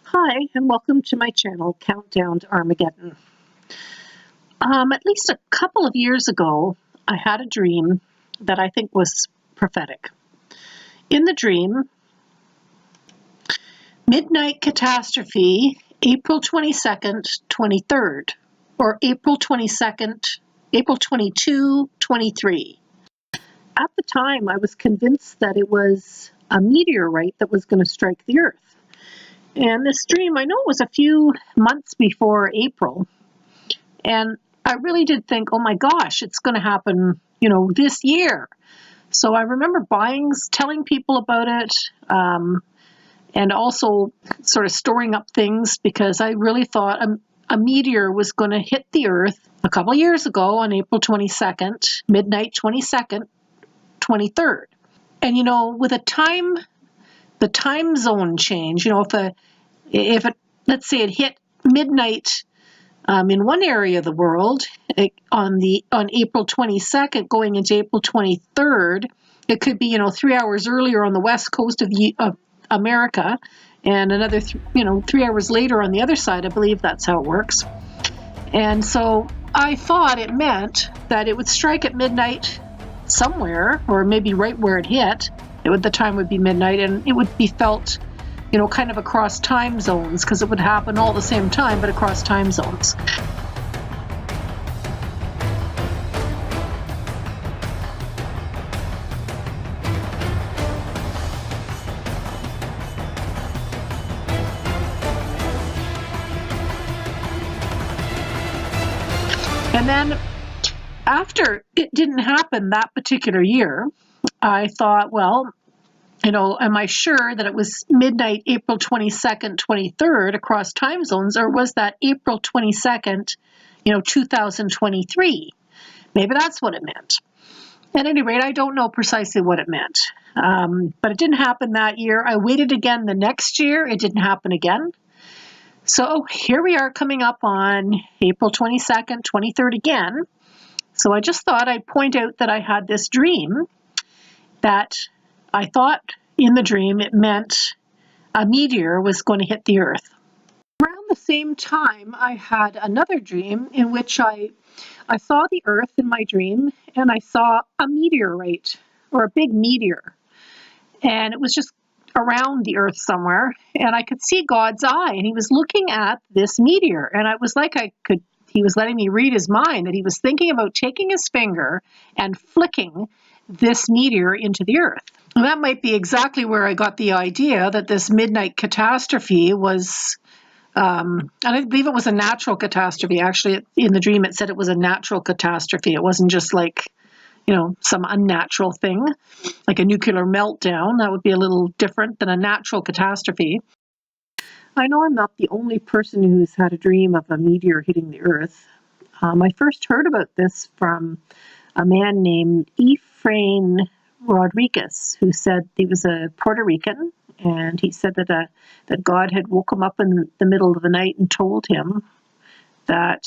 Hi, and welcome to my channel, Countdown to Armageddon. At least a couple of years ago, I had a dream that I think was prophetic. In the dream, midnight catastrophe, April 22nd, 23rd, or April 22nd, April 22, 23. At the time, I was convinced that it was a meteorite that was going to strike the Earth. And this dream, I know it was a few months before April, and I really did think, oh my gosh, it's going to happen, this year. So I remember telling people about it, and also sort of storing up things because I really thought a meteor was going to hit the Earth a couple of years ago on April 22nd, midnight 22nd, 23rd. And, with the time zone change, if it, let's say it hit midnight in one area of the world on April 22nd going into April 23rd, it could be 3 hours earlier on the west coast of America, and another 3 hours later on the other side. I believe that's how it works. And so I thought it meant that it would strike at midnight somewhere, or maybe right where it hit. The time would be midnight, and it would be felt kind of across time zones, because it would happen all at the same time, but across time zones. And then after it didn't happen that particular year, I thought, well, am I sure that it was midnight, April 22nd, 23rd across time zones, or was that April 22nd, 2023? Maybe that's what it meant. At any rate, I don't know precisely what it meant, but it didn't happen that year. I waited again the next year. It didn't happen again. So here we are coming up on April 22nd, 23rd again. So I just thought I'd point out that I had this dream that I thought in the dream it meant a meteor was going to hit the Earth. Around the same time, I had another dream in which I saw the Earth in my dream, and I saw a meteorite, or a big meteor. And it was just around the Earth somewhere, and I could see God's eye, and he was looking at this meteor. And I was like, he was letting me read his mind, that he was thinking about taking his finger and flicking this meteor into the Earth. And that might be exactly where I got the idea that this midnight catastrophe was, and I believe it was a natural catastrophe. Actually, in the dream, it said it was a natural catastrophe. It wasn't just like, some unnatural thing, like a nuclear meltdown. That would be a little different than a natural catastrophe. I know I'm not the only person who's had a dream of a meteor hitting the Earth. I first heard about this from a man named Efrain Rodrigez, who said he was a Puerto Rican, and he said that God had woke him up in the middle of the night and told him that,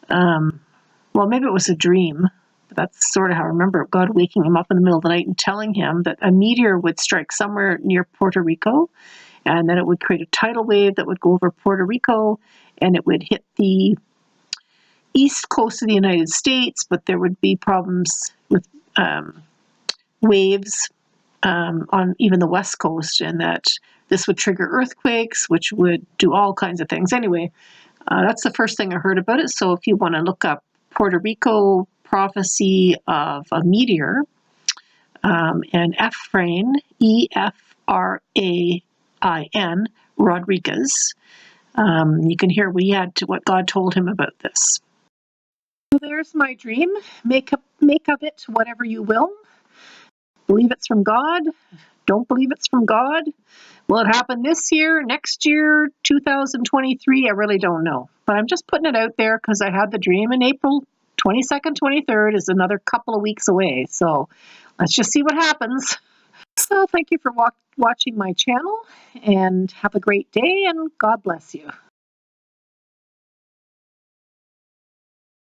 maybe it was a dream, but that's sort of how I remember it. God waking him up in the middle of the night and telling him that a meteor would strike somewhere near Puerto Rico, and then it would create a tidal wave that would go over Puerto Rico, and it would hit the east coast of the United States, but there would be problems with waves on even the west coast, and that this would trigger earthquakes, which would do all kinds of things. Anyway, that's the first thing I heard about it. So if you want to look up Puerto Rico prophecy of a meteor, and Efrain, Efrain Rodriguez, you can hear what God told him about this. So there's my dream. Make of it whatever you will. Believe it's from God. Don't believe it's from God. Will it happen this year, next year, 2023? I really don't know. But I'm just putting it out there because I had the dream, in April 22nd, 23rd is another couple of weeks away. So let's just see what happens. So thank you for watching my channel, and have a great day, and God bless you.